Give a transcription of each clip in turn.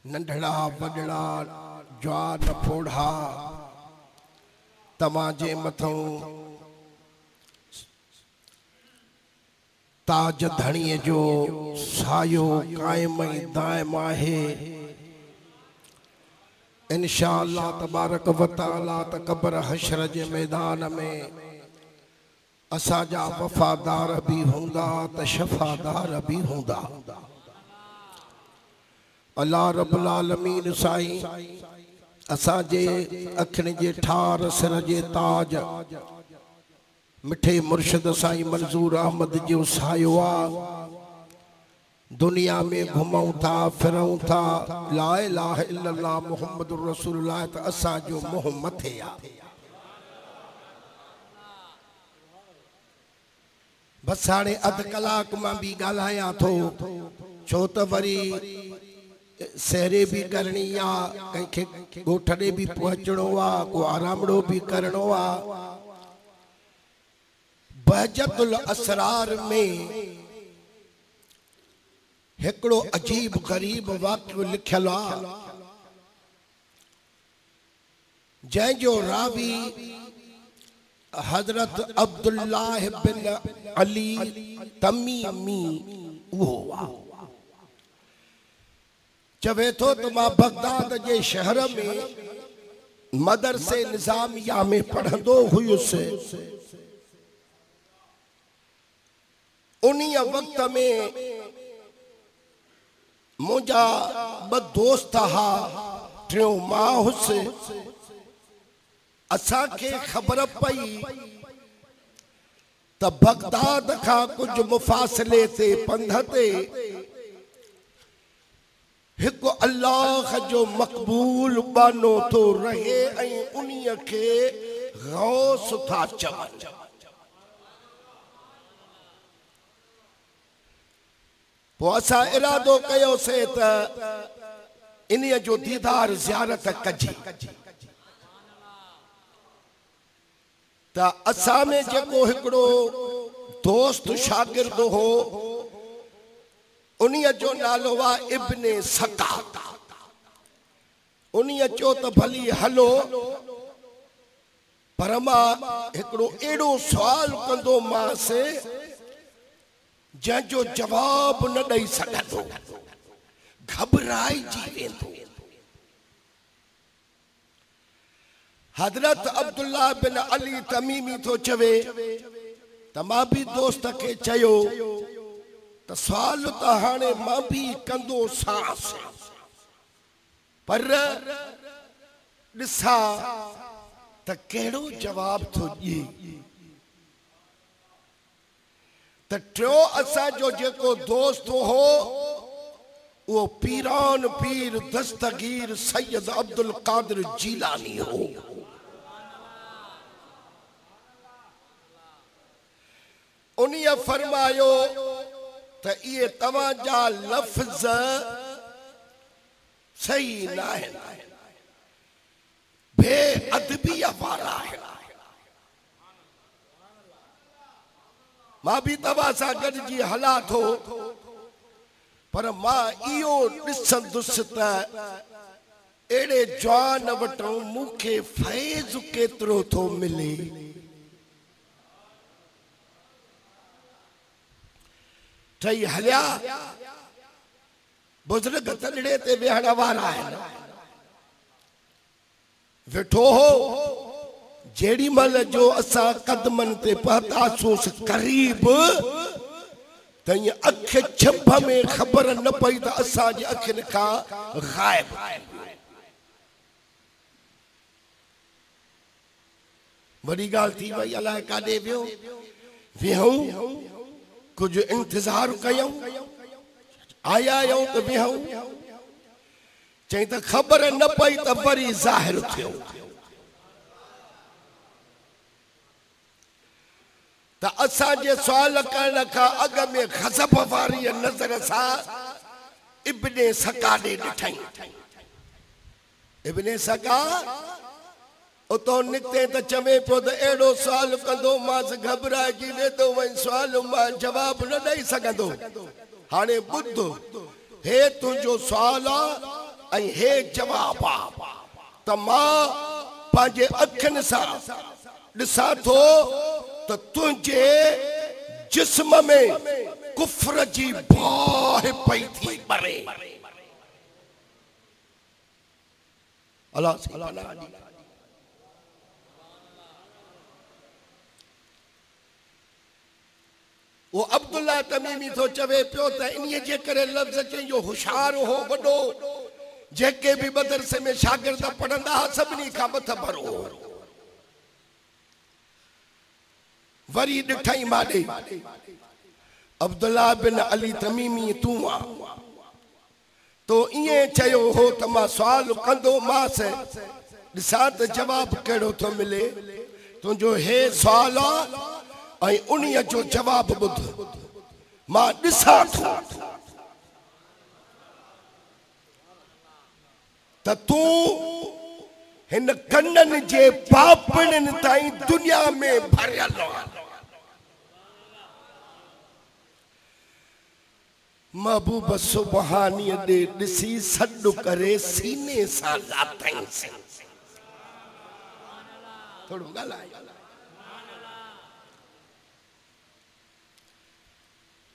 नंढड़ा वडड़ा जवान फोड़ा तमाजे मथों ताज धणीअ जो सायो कायम दायम आहे। इंशाअल्लाह तबारक व तआला त क़ब्र हशर जे मैदान में असांजा वफ़ादार भी हूंदा त शफ़ादार भी हूंदा। अल्लाह रब्बुल आलमीन साईं असांजे अखियुनि जे ठार सिर जे ताज मिठे मुर्शिद साईं मंजूर अहमद जो सायो आ। दुनिया में घुमऊं था फिरूं था ला इलाहा इल्लल्लाह मुहम्मदुर रसूलुल्लाह त असांजो मुंह मथे आ। बस हाणे अध कलाक मां भी ॻाल्हायां थो छो त वरी सहरे भी करणी आ, कंहिंखे ॻोठ ॾे भी पहुचणो आ, को आरामड़ो भी करणो आ। बहजतुल असरार में हिकड़ो अजीब गरीब वाक़ियो लिखियल आ जंहिंजो रावी हजरत अब्दुल्लाह बिन अली तमीमी उहो आ। चवे थो त मां बगदाद जे शहर में मदरसे निज़ामिया में पढ़ंदो हुयुसि। उन्हीं वक्त में मुझा ब दोस्त हा, टियों मां हुसि। असा के खबर पई त बगदाद का कुछ मुफासले ते पंध ते एक अल्लाह जो मकबूल बानो तो रहे ऐं उन्हीं के गौस था चवन। असा इरादो कयो से त इन्हीं जो दीदार ज़ियारत कजी। त असा में जेको हिकड़ो दोस्त शागिर्द हो उन्हीं जो नालो आ इब्ने सका। उन्हीं चो त भली हलो पर मां हिकड़ो एड़ो सवाल कंदो मांसे जंहिंजो जवाब न ॾेई सघंदो, घबराइजी वेंदो। हजरत अब्दुल्लाह बिन अली तमीमी तो चवे त मां भी दोस्त के चयो त सवाल त हाणे मां भी कंदो सांस पर ॾिसा त कहिड़ो जवाब थो ॾिए। त टियों असांजो जेको दोस्त हो वो पीरान पीर दस्तगीर सैयद अब्दुल कादिर जीलानी हो। उन्हीं फरमायो त ये तवाजा लफ्ज सही ना है, बेअदबी वारा है। मां भी तवा सा गॾिजी हला थो पर मां इहो ॾिसंदुसि त एड़े जवान वटों मूंखे फैज़ केतिरो थो मिले। ठही हलिया बुज़ुर्ग तॾड़े ते वेहण वारा आहिनि। वेठो हो जेड़ी मल जो असा कदमन ते पहुतासूस करीब त अख छिप में खबर न पई त असा जी अखिन का गायब। बड़ी गाल थी वई अलाए काॾे वियो। वेहूं कुछ इंतजार कयूं, आया आयूं त वेहूं। चई त खबर न पई त वरी ज़ाहिर थियो त असांजे सवाल करण का अग में गज़ब वारी नज़र सा इब्ने सका ॾे ॾिठई। इब्ने सका उतो निकते त चवे पियो त एड़ो सवाल कंदो मांस घबराइजी वेंदो वञ सवाल मां जवाब न ॾेई सघंदो। हाणे ॿुध हे तुंहिंजो सवाल आ ऐं हे जवाब त मां पंहिंजे अखियुनि सां ॾिसां थो त तुंहिंजे जिस्म में कुफ्र जी बाहि पई थी ॿरे। अल्लाह वो अब्दुल्ला तमीमी तो चवे पियो त इन्हीअ जे करे लफ़्ज़ चई जो होशियार हो वॾो जेके भी मदरसे में शागिर्द पढ़ंदा सभिनी खां मथ भरो। वरी ॾिठई माॾे अब्दुल्ला बिन अली तमीमी तूं आ तो ईअं चयो हो त मां सुवाल कंदो मांसि ॾिसां त जवाब कहिड़ो थो मिले। तुंहिंजो हे सुवाल ऐं उन्हीअ जो जवाब ॿुध मां ॾिसां थो त तूं हिन कननि जे पापड़नि ताईं दुनिया में भरियल महबूब सुबहानीअ ॾे ॾिसी सॾु करे सीने सां लाथईंसि। थोरो ॻाल्हाए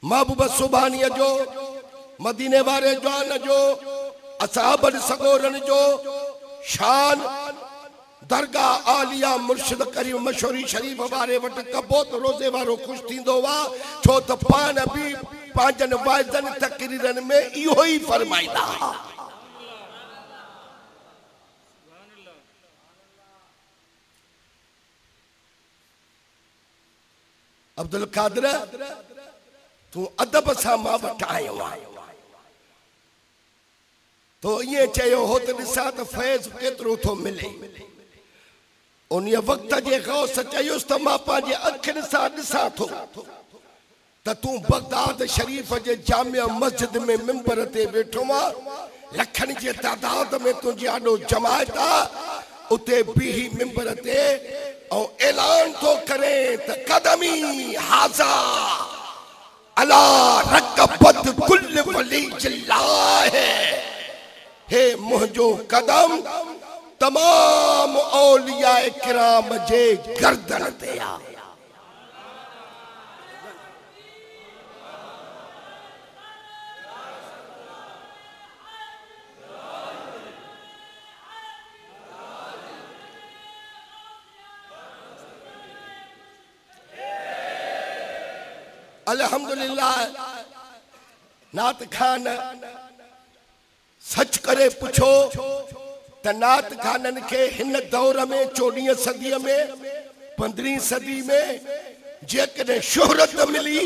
महबूब सुबहानीअ जो मदीने वारे जवान जो असहाब सगोरन जो शान दरगाह आलिया मुर्शिद करीम मशहूरी शरीफ वारे वटि कबो त रोज़े वारो ख़ुशि थींदो हुआ छो त पाण बि पंहिंजनि वाइदनि तकरीरनि में इहो ई फरमाईंदा। अब्दुल कादिर तू अदब सां मां वटि आयो आहियो तो ये चयो हो त ॾिसां त फैज़ केतिरो थो मिले। उन वक़्त जे गौस चयुसि त मां पंहिंजे अखियुनि सां ॾिसां थो त तूं बगदाद शरीफ जे जामिया मस्जिद में मिंबर ते वेठो आहे लखनि जे तादाद में तुंहिंजी आॾो जमायत आहे उते बीही मिंबर ते ऐं ऐलान थो करे त कदमी हाज़ा अला रकबत कुल वली जिल्लाह हे मुंहिंजो कदम तमाम औलिया किराम जे गर्दन ते आहे। अल्हम्दुलिल्लाह नात खान सच करे पुछो त नात खानन के हिन दौर में 14वीं सदी में 15वीं सदी में जेकॾहिं शोहरत मिली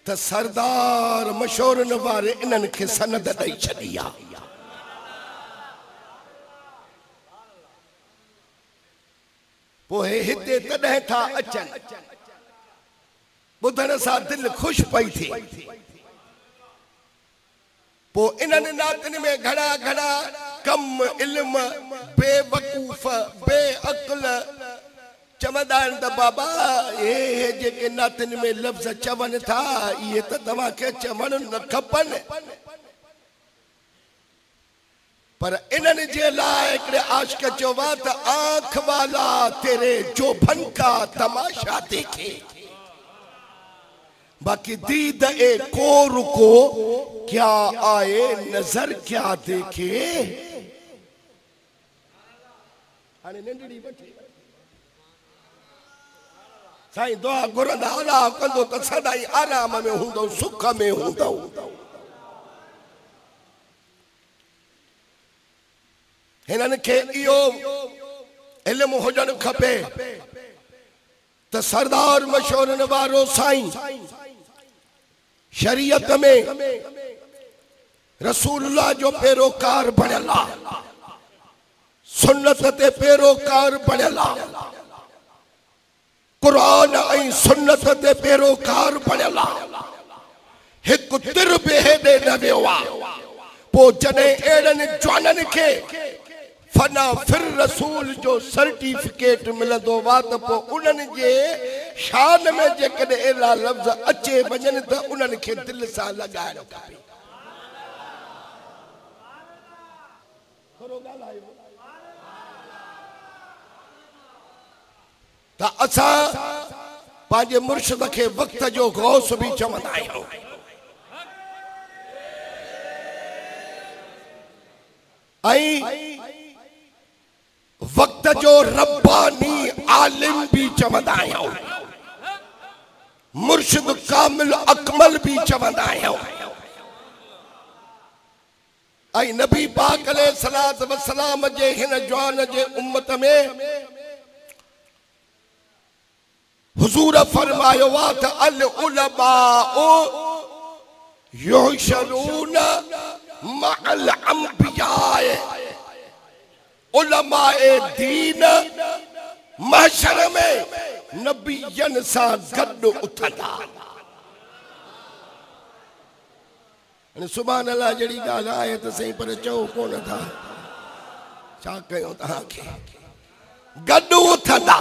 त सरदार मशहूरन वारे इन्हनि खे सनद ॾेई छॾी आहे। पोइ हिते तॾहिं था अचनि ॿुधण सां दिलि ख़ुशि पई थिए। पो इन्हनि नातनि में घणा घणा कम इल्म बेवकूफ़ बेअक़ल चवंदा आहिनि त बाबा हे जेके नातनि में लफ़्ज़ चवनि था इहे त तव्हांखे चवण न खपनि पर इन्हनि जे लाइ हिकिड़े आशिक़ चयो आहे त आंख वाला तेरे जोभन का तमाशा देखे बाकी दीद ए कोर को क्या आए नजर क्या देखे। साईं दुआ घुरंदा अलाह कंदो त सदाई आराम में हूंदो सुख में हूंदो। हिननि खे इहो इल्मु हुजणु खपे त सरदार मशहूरन वारो साईं शरीयत में रसूलुल्लाह जो पैरोकार बणियल आहे सुन्नत ते पैरोकार बणियल आहे क़ुरान ऐं सुन्नत ते पैरोकार बणियल आहे हिकु तिर बि हेॾे न वियो आहे। पोइ जॾहिं अहिड़नि जवाननि खे फना फिर रसूल जो सर्टिफिकेट मिलंदो आहे त पोइ उन्हनि जे शान में जेकॾहिं अहिड़ा लफ़्ज़ अचे वञनि त उन्हनि खे दिलि सां लॻाइणो खपे। त असां पंहिंजे मुर्शिद खे वक्त जो गौस भी चवंदा आहियूं। वक्त जो रब्बानी आलिम भी चवंदा आहियूं। मुर्शिद कामिल अकमल भी चवंदा आहियूं। नबी पाक अलैहिस्सलातु वस्सलाम जे हिन जवान जे उम्मत में हुजूर फरमायो वा त अल उलमाउ युहशरून मअल अंबियाए। उलमाए दीन महशर में नबियन सा गॾु उथंदा। सुभान अल्लाह जड़ी ॻाल्हि आहे त सही, पर चओ कोन था, छा कयूं तव्हांखे। गॾु उथंदा।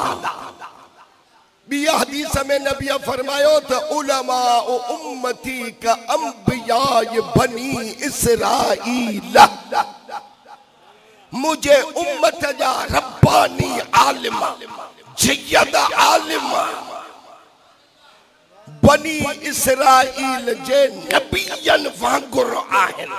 ॿी हदीस में नबी फरमायो त उलमा उम्मती का अंबिया बनी इसराइल। मुझे उम्मत जा रब्बानी आलिम जयद आलिम बनी इसराइल जे नबियन वांगुर आहिन।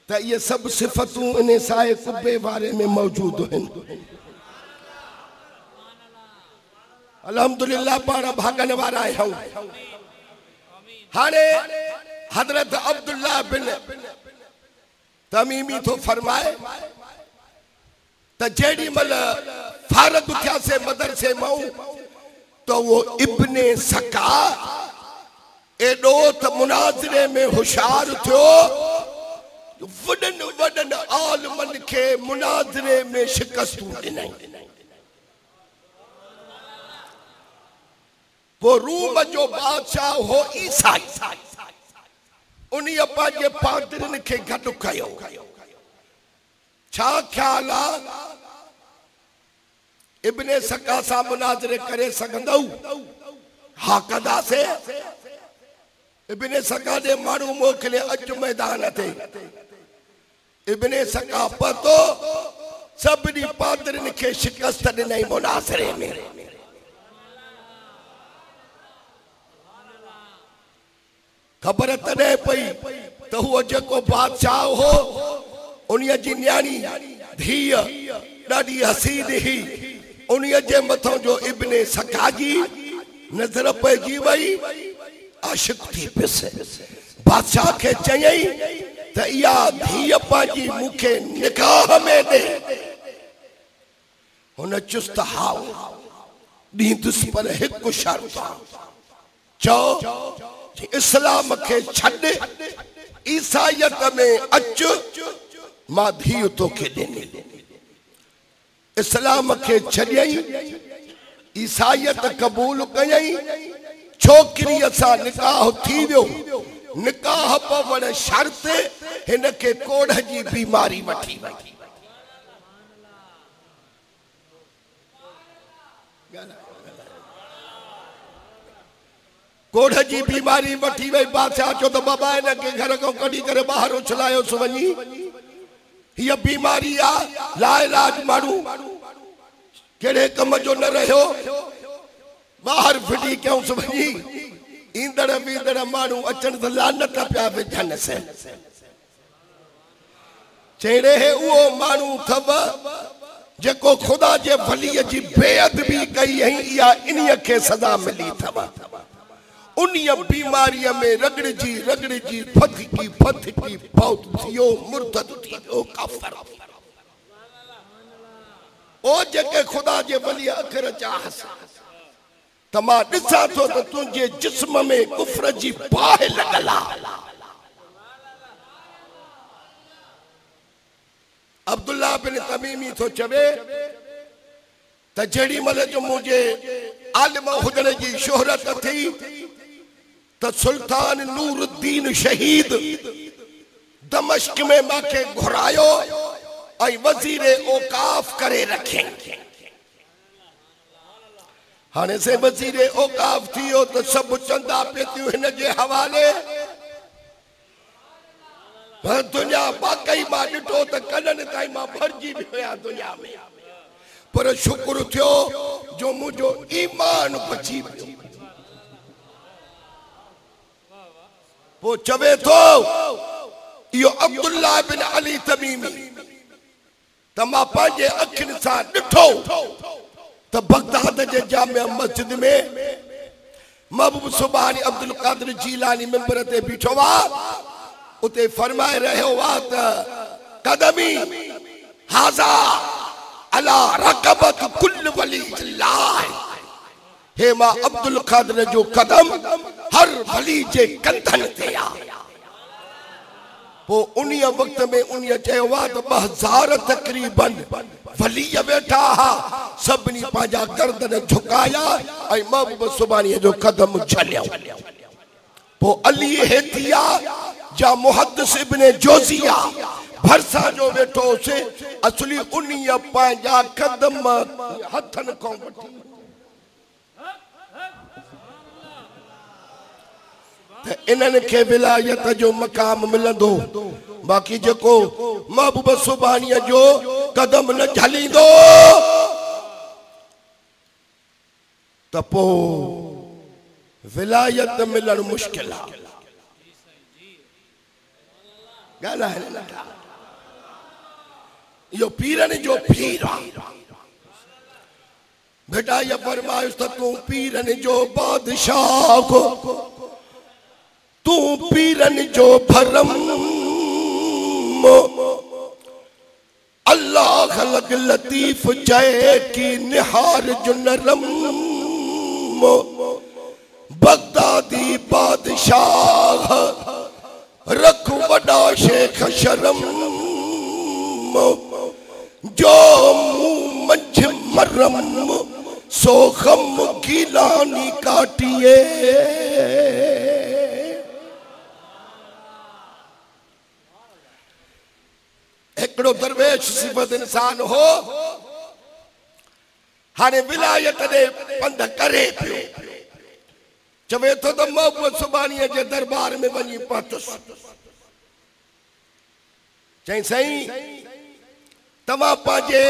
त ये सब सिफ़तूं इन साए कुबे वारे में मौजूद आहिनि। अल्हम्दुलिल्लाह पाण भागन वारा आहियूं। हाणे हजरत अब्दुल्लाह बिन तमीमी तो फरमाए त जेडी मल फारग थिया से मदरसे मां तो वो इब्ने सका एडो त मुनाज़रे में होशियार थियो। वडन वडन आलमन के मुनाज़रे में शिकस्तूं ॾिनई। वो रूम जो बादशाह हो ईसाई। उन्हीं पंहिंजे पादरनि खे गॾु कयो। छा ख्याल आहे इब्ने सका सां मुनाज़रे करे सघंदौ? हा कंदासीं। इब्ने सका जे माण्हू मोकिले अचु मैदान ते। इब्ने सका पतो सभिनी पादरनि खे शिकस्त ॾिनई मुनाज़रे में। खबर तॾहिं पई त हुओ जेको बादशाह हो उन्हीअ जी न्याणी धीअ ॾाढी हसीन हुई। उन्हीअ जे मथां जो इब्ने सका जी नज़र पइजी वई। आशिक थी पिस। बादशाह खे चयई त इहा धीअ पंहिंजी मूंखे निकाह में ॾे। हुन चुस्त हाव ॾींदुसि, पर हिकु शर्त चओ इस्लाम के छड़ ईसाइयत में अच, मां धीउ तोखे ॾिनी। इस्लाम के छॾियई, ईसाइयत कबूल कयई। छोकिरीअ सां निकाह थी वियो। निकाह पवण शर्त हिन के कोढ़ जी बीमारी वठी वई। कोढ़ जी बीमारी वठी वई। बादशाह चो तो बाबा इन के घर को कढी करे बाहर उछलायो सुवनी। ये बीमारी आ लाइलाज माण्हू केड़े कम जो न रहियो। बाहर फिटी क्यों सुवनी। ईंदड़ वींदड़ माण्हू अचन त लानत पिया विझन से। चेड़े हे उहो माण्हू थव जेको खुदा जे वलीअ जी बेअदबी कई है। या इन्हीअ खे सज़ा मिली थव। उन्हीं बीमारी में रगड़जी फथकी बहुत थियो मुर्तद थियो काफिर। ओ जेके खुदा जे वली अखर चाहस त मां ॾिसां थो त तुंहिंजे जिस्म में कुफ्र जी बाहि लॻल आहे। अब्दुल्लाह बिन तमीमी तो चवे त जेड़ी मल जो मुझे आलिम हुजण जी शोहरत थी तो सुल्तान नूरुद्दीन शहीद दमश्क में माके घुरायो और वजीर औकाफ करे रखे। हाने से वजीर औकाफ थियो तो सब चंदा पे थियो हिन जे हवाले। पर दुनिया बाक़ई मां ॾिठो त कॾहिं ताईं मां भरिजी बि हुया दुनिया में, पर शुक्र थियो जो मुंहिंजो ईमान बची वियो। पोइ चवे थो इहो अब्दुल्ला बिन अली तमीमी त मां पंहिंजे अखियुनि सां ॾिठो त बगदाद जे जामिया मस्जिद में महबूब सुभानी अब्दुल कादिर जीलानी मिंबर ते बीठो हुआ। उते फरमाए रहियो हुआ त कदमी हाज़ा अला रकबत कुल वली अल्लाह, हे मां अब्दुल कादिर जो कदम हर वली जे कंधनि ते आहे। पोइ उन्हीअ वक़्त में उन्हीअ चयो आहे त 2000 तक़रीबन वली वेठा हा, सभिनी पंहिंजा गर्दन झुकाया ऐं महबूब सुभाणीअ जो कदम झलियो। पोइ अली हेतिया जा मुहद्दिस इब्न जोज़िया भरसा जो वेठो से असली उन्हीअ पंहिंजा कदम हथनि खां वठी इन्हनि खे विलायत जो मकाम मिलंदो। बाक़ी जेको महबूब सुभाणीअ जो कदम न झलींदो त पोइ विलायत मिलण मुश्किल आहे। ॻाल्हाइण लॻा इहो पीरनि जो पीर आहे। बेटा इहा फरमाइश त तूं पीरनि जो बादशाह को, तू पीरन जो भरम, अल्लाह खलक लतीफ जय की निहार जो नरम, बगदादी बादशाह रख वडा शेख शरम, जो मुंह मंझ मरम सो गम गिलानी काटिए। एकड़ो दरवेश सिफत इंसान हो, हाने विलायत दे पंध करे पियो। चवे तो त महबूब सुभाणीअ जे दरबार में वञी पहुतुस। चई सही तव्हां पंहिंजे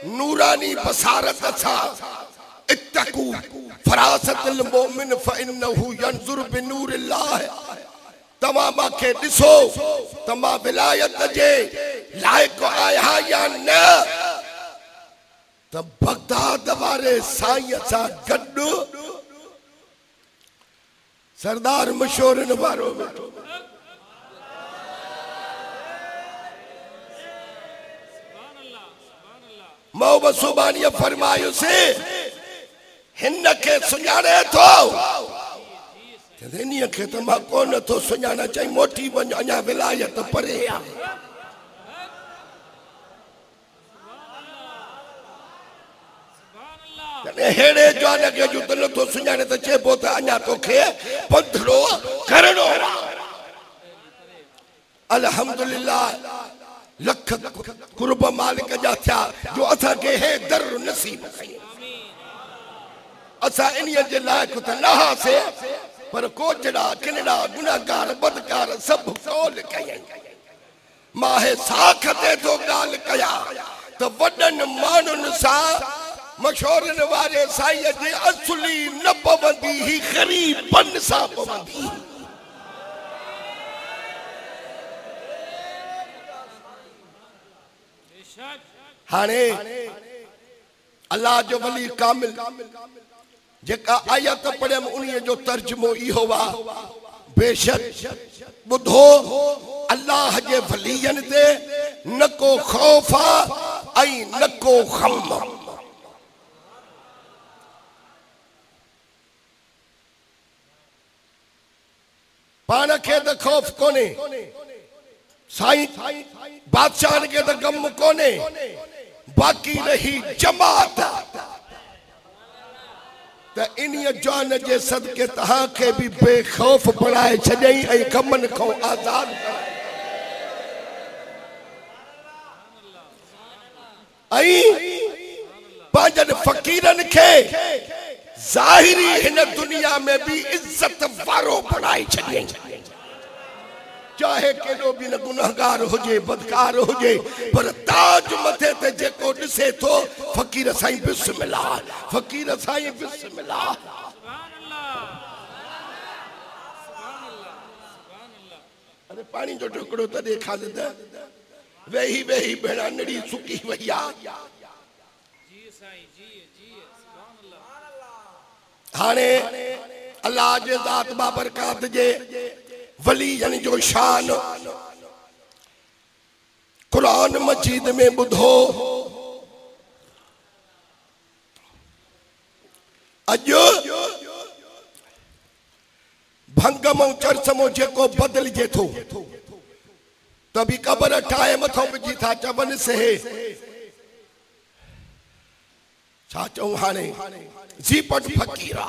नूरानी बसारत सां इत्तकू फरासतुल मोमिन फइन्नहु यंजुर बिनूरिल्लाह, तव्हां मूंखे ॾिसो त मां विलायत जे लाइक़ु आहियां या न। त बगदाद वारे साईं सां गॾु सरदार मशहूरन वारो वेठो। महबूब सुभाणीअ फरमायोसे हिन खे सुञाणे थो? इन्हीअ खे त मां कोन थो सुञाणा। चई मोटी वञ, अञा विलायत परे आहे। हेड़े जवान खे जो त नथो सुञाणे त चइबो त अञा तोखे पंधड़ो करणो आहे। अल्हम्दुलिल्लाह लख कुर्ब मालिक जा थिया जो असांखे हे दर नसीब कई। असां इन्हीअ जे लाइक़ त न हासे, पर कोचड़ा किनड़ा गुनाहगार बदकार सब कौल कयई। माहे साख ते तो गाल कया त वडन मानुन सा मशहूरन वारे साईं जे असली न पवंदी ही गरीबन सा पवंदी। हाने अल्लाह जो वली कामिल जेका आयत पढ़ियम उन्हीअ जो तर्जुमो इहो वा। बेशक बुधो अल्लाह जे वलियन ते न को खौफ ऐं न को गम। पान खे त खौफ कोने, साईं बादशाह के तो गम कोने, बाकी रही जमात। त इन्हीअ जान जे सदके तहां के भी बेखौफ बनाए छॾई ऐं गमन खां आज़ाद कराए। पंहिंजनि फ़कीरनि खे ज़ाहिरी हिन दुनिया में भी इज्जत वारो बनाए छॾियई। चाहे केॾो बि न गुनाहगार हुजे बदकार हुजे पर ताज मथे ते जेको ॾिसे थो फ़कीर साईं बिस्मिल्लाह फ़कीर साईं बिस्मिल्लाह अरे पानी जो टुकड़ो त ॾेखार त वेही वेही भेणा नड़ी सुकी वई आहे हाणे अल्लाह जे ज़ात बाबरकात जे वलीयन जो शान कुरान मजीद में ॿुधो अॼु भंगमो चरसमो जेको बदलजे थो त बि क़बर ठाहे मथो विझी था चवनि से छा चऊं हाणे ज़ीपट फ़कीरा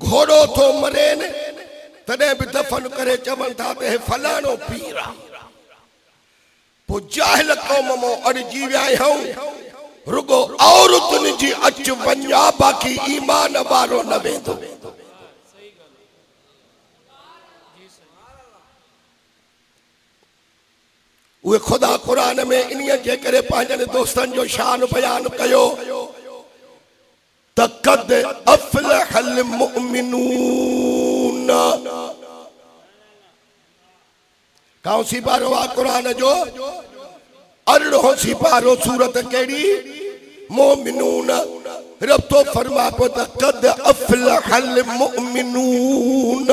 घोड़ो थो मरेन तॾहिं बि दफ़न करे चवनि था त हे फलाणो पीर आहे पोइ जाहिल क़ौम मां अड़िजी विया आहियूं रुगो औरतुनि जी अच वञा बाक़ी ईमान वारो न वेंदो उहे खुदा कुरान में इन्हीअ जे करे पंहिंजनि दोस्तनि जो शान बयान कयो तक़द अफ़लहल मुमिनून कौन सी पारो आ कुरान जो 18 सी पारो सूरत केड़ी मोमिनून रब तो फरमा पो तक़द अफ़लहल मुमिनून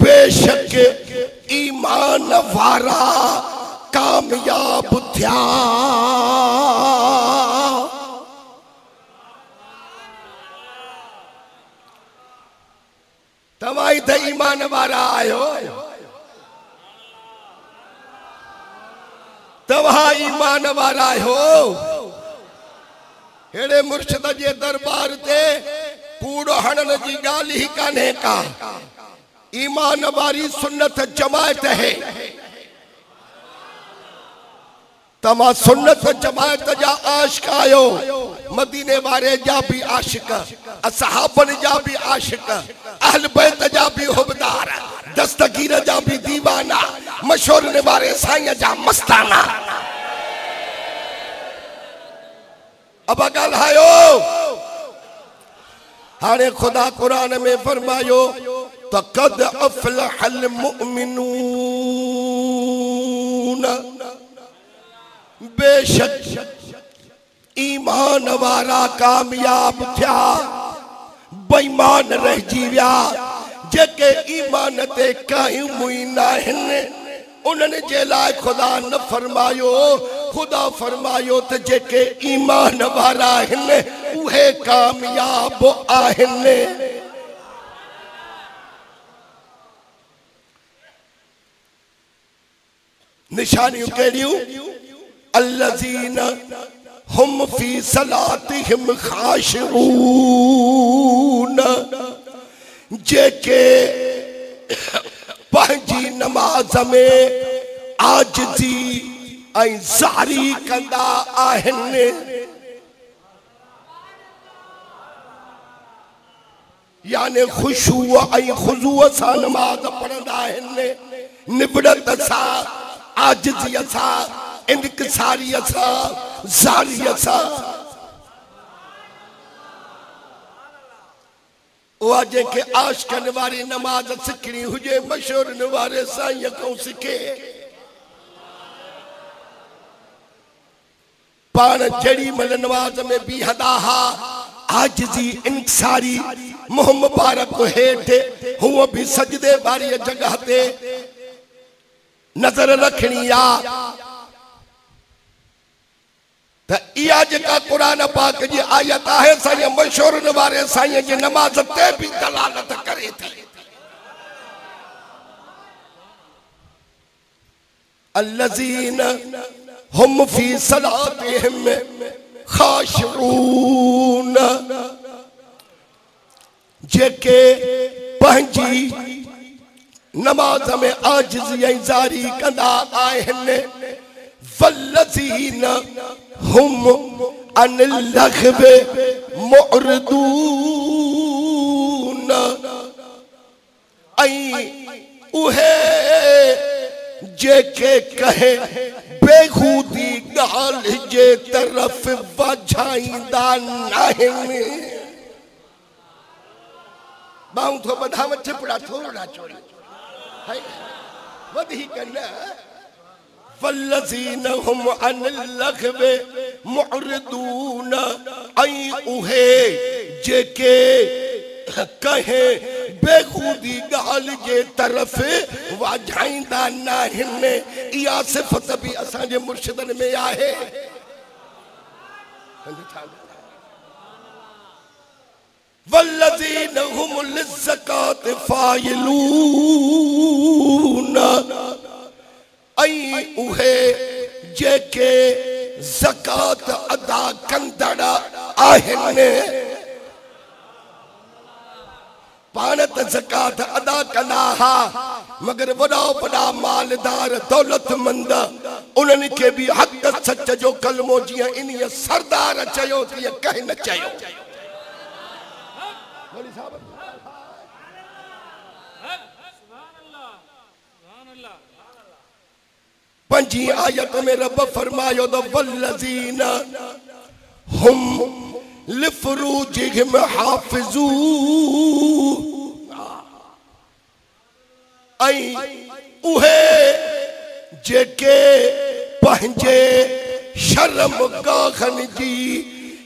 बेशक ईमान वारा कामयाब थिया तवाई थे ईमान वारा आयो तवा ईमान वारा हो हेड़े मुर्शिद जे दरबार ते कूड़ो हणन जी गाल ही कान्हे का ईमान वारी सुन्नत जमायत है तमा सुन्नत जमायत जा आशिक आयो मदीने वारे जा भी आशिक असहाबन जा भी आशिक अहल बैत जा भी हुबदार दस्तगीर जा भी दीवाना मशहूर वारे साईं जा मस्ताना अब ॻाल्हायो हाणे खुदा कुरान में फरमायो तक़द अफ़लहल मुमिनून बेशक ईमान वारा कामयाब थिया बेईमान रहिजी विया जेके ईमान ते कायम हुई नाहिन उन्हनि जे लाइ खुदा न फरमायो खुदा फरमायो त जेके ईमान वारा आहिनि उहे कामयाब आहिनि निशानियूं कहिड़ियूं अल्लज़ीन हुम फी सलातिहिम खाशिऊन जेके पंहिंजी नमाज में आजिज़ी ऐं ज़ारी कंदा आहिनि यानी खुशू ऐं खुज़ूअ सां नमाज पढ़ंदा आहिनि निबड़त सां आजिज़ीअ सां इनकिसारीअ सां ज़ारीअ सां उहा जेके आशिक़नि वारी नमाज सिखणी हुजे मशहूरनि वारे साईं खां सिखे पाण जड़ी महिल नमाज में बीहंदा हा आजिज़ी इनकिसारी मुंहुं मुबारक हेठि हूअ बि सजदे वारी जगह ते नज़र रखणी आहे त इहा जेका कुरान पाक जी आयत आहे साईं मशहूरनि वारे साईं जी नमाज ते बि दलालत करे थी अल्लज़ीन हुम फी सलातिहिम खाशिऊन जेके पंहिंजी नमाज में आजिज़ी ऐं ज़ारी कंदा आहिनि वल्लज़ीन हुम अनिल लग़्व मुअरिदून उहे जेके कहे बेखुदी गाल जे तरफ वझाईंदा नाहिनि। बाऊं थो बधा वठ पड़ा थोड़ा चोरी है वधी कना। वल्लज़ीन हुम अनिल लग़्व मुअरिदून उहे जेके कहे बेखुदी गाल जे तरफ वाझाईंदा नाहिनि। इहा सिफ़त भी असांजे मुर्शिदनि में आहे। वल्लज़ीन हुम लिज़्ज़कात फ़ाइलून उहे जेके ज़कात अदा कंदड़ आहिनि। पाण त ज़कात अदा कंदा हा मगर वॾा वॾा मालदार दौलतमंद उन्हनि खे बि हक़ सच जो कलमो जीअं इन्हीअ सरदार चयो तीअं कंहिं न चयो। पंजी आयत में रब फरमायो त वल्लज़ीन हुम लिफ़ुरूजिहिम हाफ़िज़ून उहे जेके पंहिंजे शर्मगाहनि जी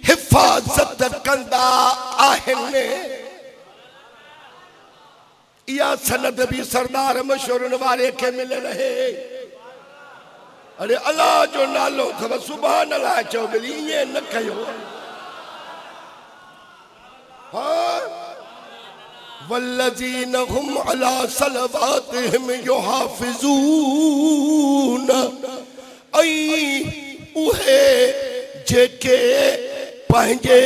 हिफ़ाज़त कंदा आहिनि। इहा सनद भी सरदार मशहूरनि वारे खे मिल रहे। अरे अल्लाह जो नालो अथव सुभान अल्लाह चओ मिली ईअं न कयो। हाँ वल्लज़ीन हुम अला सलवातिहिम युहाफ़िज़ून उहे जेके पंहिंजे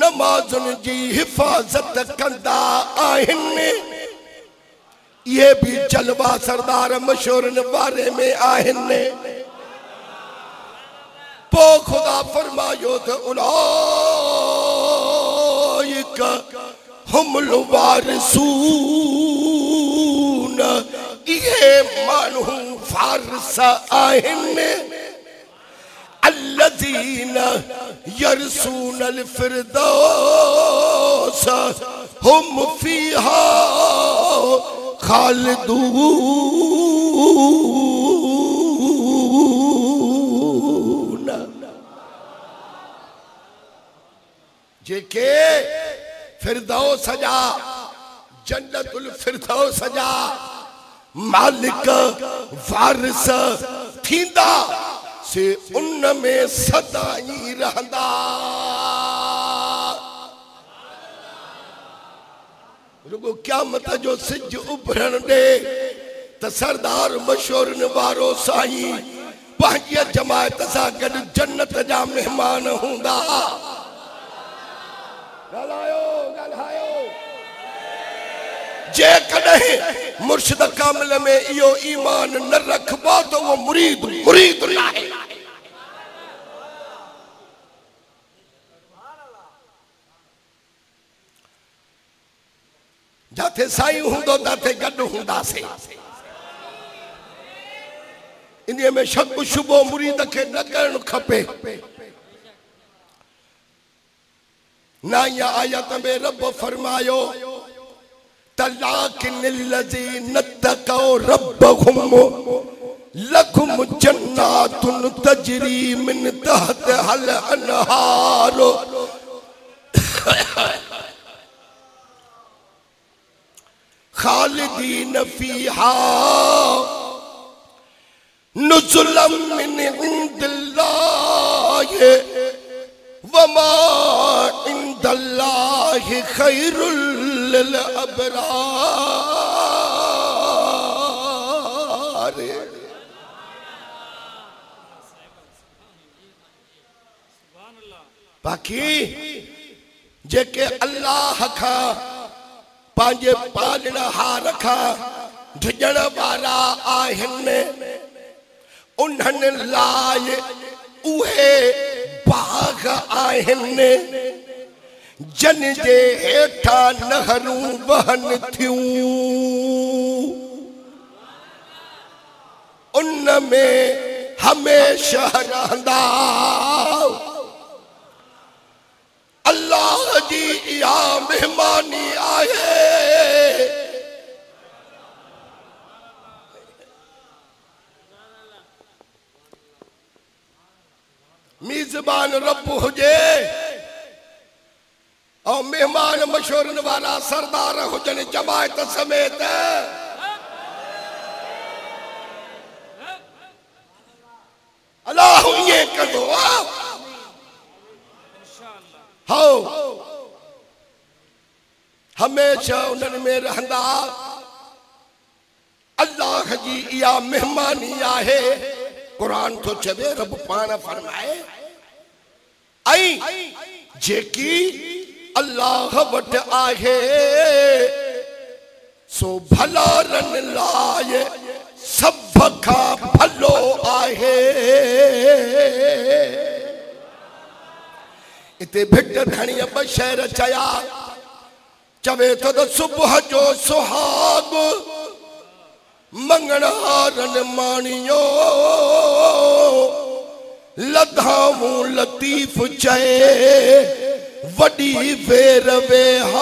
नमाज़ुनि जी हिफ़ाज़त कंदा आहिनि। ये भी जलवा सरदार मशहूरनि वारे में आहिनि। पो खुदा फरमायो त उलाइका हुमुल वारिसून इहे माण्हू फारिस आहिनि। अल्लज़ीन यरसूनल फिरदौस हुम फीहा खालिदून जेके फिरदौस जा जन्नतुल फिरदौस जा मालिक वारिस थींदा से उन में सदाई रहंदा। रुगो क़यामत जो सिज उभरण दे त सरदार मशहूरनि वारो साईं पंहिंजी जमायत सां गॾु जन्नत जा मेहमान हूंदा। जेकॾहिं मुर्शिद कामिल में इहो ईमान न रखबो त उहो मुरीद नाहे। जाते साईं हूंदो ताते गॾु हूंदासीं। इन में शक शुबो मुरीद खे न करणु खपे। ना या आयत में रब फरमायो तलाकिनिल्लज़ीन तक़ौ रब्बहुम लकुम जन्नातुन तजरी मिन तहतिहल अनहार खालिदीन फीहा नुज़ुलम मिन इंदिल्लाहि वमा इंदल्लाहि खैरुल लिल अबरार। बाकी जेके अल्लाह का पांजे पालनहार का ढजण वारा आहिनि उन्हनि लाइ उहे बाग आहिनि जन जे हेठा नहरूं वहन थियूं उन में हमेशा रहंदा अल्लाह जी इहा मेहमानी आहे मीज़बान रब हुजे और मेहमान मशहूरन वाला सरदार हुजन जमायत समेत अल्लाह ये कंदो हो हमेशा उन्हनि में रहंदा अल्लाह जी इहा मेहमानी आहे कुरान तो चवे रब पान फरमाए आई जेकी अल्लाह वट आहे सो भलारन लाए सब खा भलो आहे इते भिट धणी बशर चया चवे तो सुबह जो सुहाग मंगणारन मानियो लधामू लतीफ चए वडी वेर वेहागो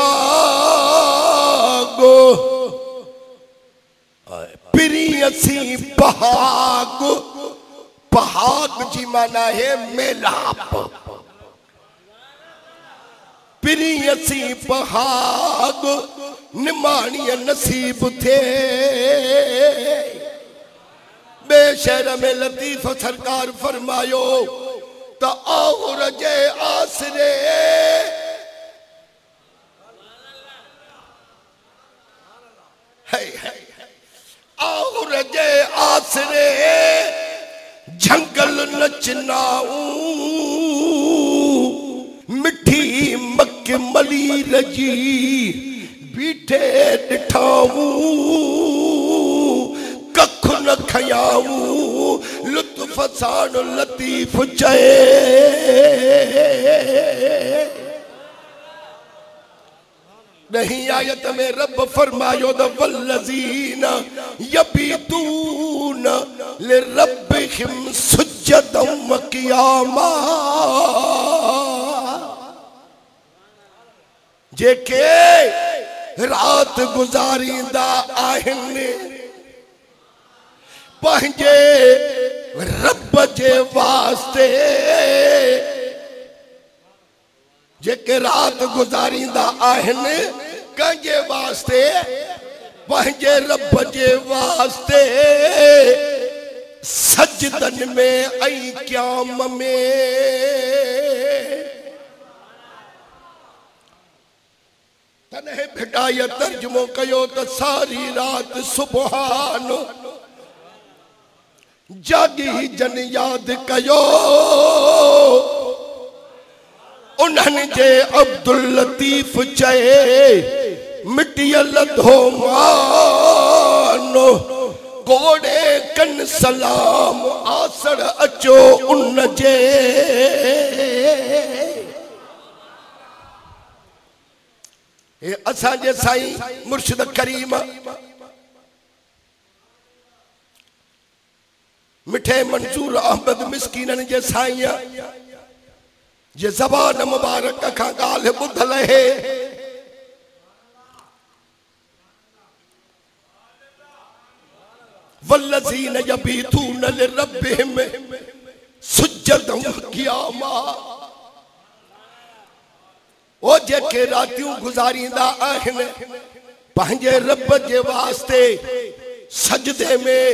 पिरियसी पहाग पहाग जी माना है मेलाप पिरियसी पहाग निमानिय नसीब थे बेशर में लतीफ सरकार फरमायो तो और जे आसरे और जे आसरे जंगल नचनाऊ मिठी मक मलीर जी बीठे दिठाऊ कख न खयाऊ लुत्फ साण लतीफ चए नहीं आयत में रब फरमायो द वल्लज़ीन यबीतून लिरब्बिहिम सुज्जदन व क़ियामा जेके रात गुजारींदा आहिनि पंहिंजे रब जे वास्ते जेके रात गुजारींदा आहिनि कंहिंजे वास्ते पंहिंजे रब जे वास्ते सजदन में ऐं क़याम में तने भिटाय तर्जुमो कयो त सारी रात सुबहान जागी जन याद कयो उन्हनि जे अब्दुल लतीफ चए मिटियल लधो मानो गोड़े कन सलाम आसड़ अचो उन जे ए असा जे साईं मुर्शिद करीम मिठे मंसूर अहमद मिस्कीनन जे साईं जे ज़बान मुबारक का गाल बुधल है वल्लज़ीन यबीतून लिरब्बिहिम सुज्जदन व क़ियामा ओ जेके रातियूं गुजारींदा आहिनि पंहिंजे रब जे वास्ते सजदे में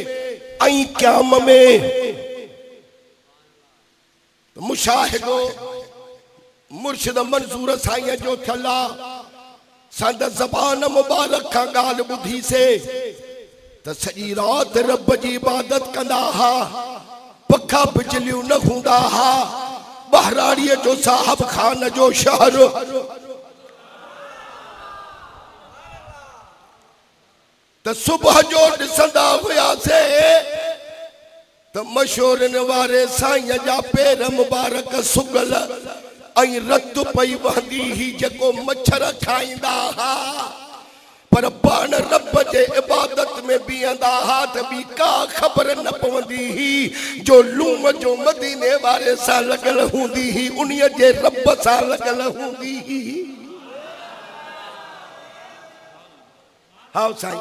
ऐं क़याम में मुशाहिदो मुर्शिद मंसूर साईं जो थला संद ज़बान मुबारक का गाल बुधी से त सॼी रात रब जी इबादत कंदा हा पखा बिजलियूं न हूंदा हा बहराड़ीअ जो साहब खान जो शहर त सुबह जो ॾिसंदा हुआसीं त मशहूरन वारे साईं जा पेर मुबारक सुगल ऐं रत पई वहंदी ही जेको मच्छर खाईंदा हा पर पाण रब जे इबादत में बीहंदा हा त ॿी का ख़बर न पवंदी ही जो लूम जो मदीने वारे सां लॻल हूंदी ही उन्हीअ जे रब सां लॻल हूंदी ही। हाँ साईं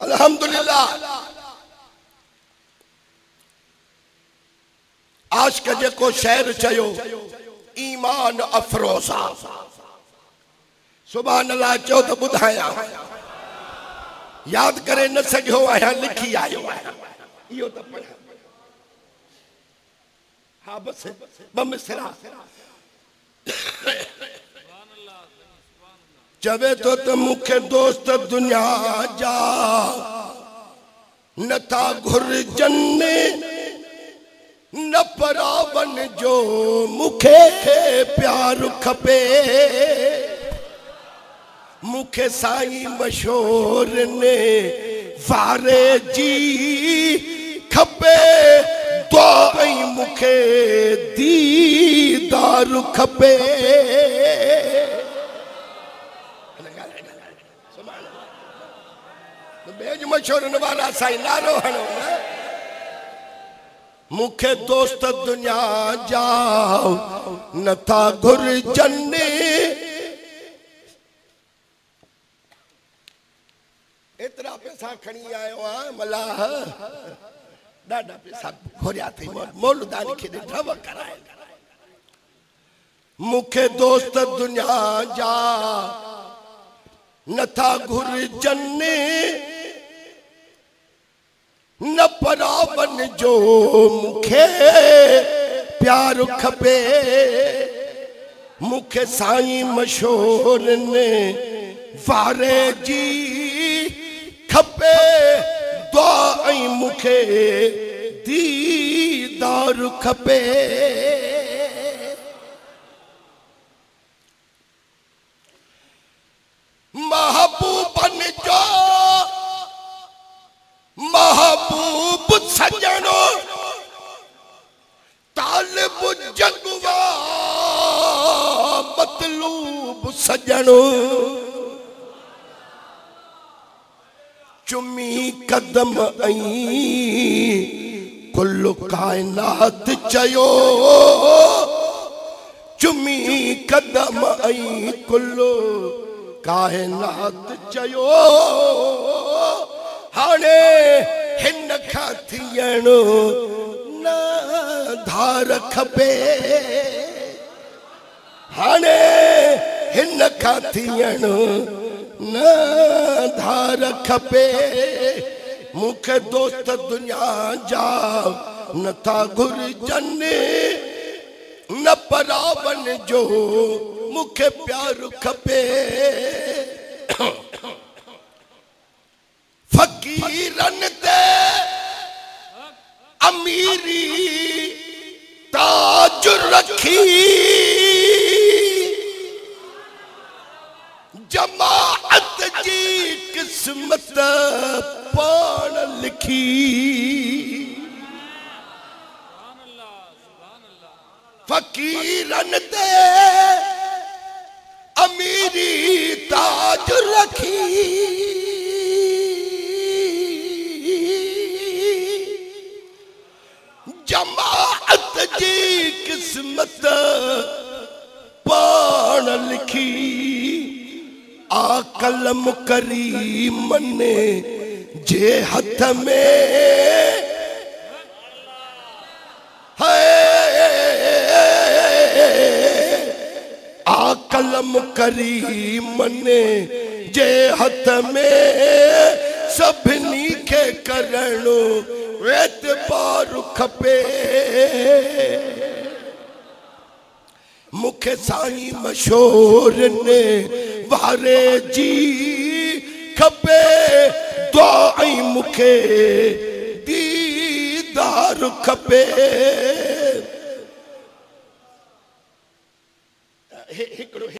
अल्हम्दुलिल्लाह। आशिक़ जेको शहर चयो ईमान अफरोज़ा सुभान अल्लाह चो तो बुधाया याद करे न सघियो आहियां लिखी आयो आहियां इहो त पढ़ा। हा बस ॿ मिसरा चवे तो त मूंखे दोस्त दुनिया जा नथा घुरजनि न परावन जो मूंखे प्यार खपे मूंखे साईं मशहूर ने वारे जी खपे दुआ ऐं मूंखे दीदार खपे। मशहूर वारा साईं नारो हणो न मूंखे दोस्त दुनिया जा नथा घुरजनि एतिरा पैसा खणी आयो आहियां मलाह ॾाढा पैसा घुरिया अथई मौलदानी खे ॾिठव कराए मूंखे दोस्त दुनिया जा नथा घुरजनि न परावन जो मूंखे प्यार खपे मूंखे साईं मशहूर ने वारे जी खपे दुआ ऐं मूंखे दीदार खपे। महबूबन जो महबूब सजनो तालिब जगवा मतलूब सजनो चुमी कदम ऐं कुल कायनात चयो चुमी कदम ऐं कुल कायनात चयो हाणे हिन खां थियणो न धार खपे हाणे हिन खां थियणो न धार खपे मूंखे दोस्त दुनिया जा नथा घुरजनि न परावन जो मूंखे प्यार खपे। फकीरन ते अमीरी ताज रखी जमाअत जी किस्मत पाण लिखी फकीरन ते अमीरी ताज रखी जमाअत जी किस्मत पाण लिखी आ कलम करीम ने जे हथ में है आ कलम करीम ने जे हथ में सभिनी के करणो एतबार खपे मूंखे साईं मशहूर ने वारे जी खपे दुआ ऐं मूंखे दीदार खपे।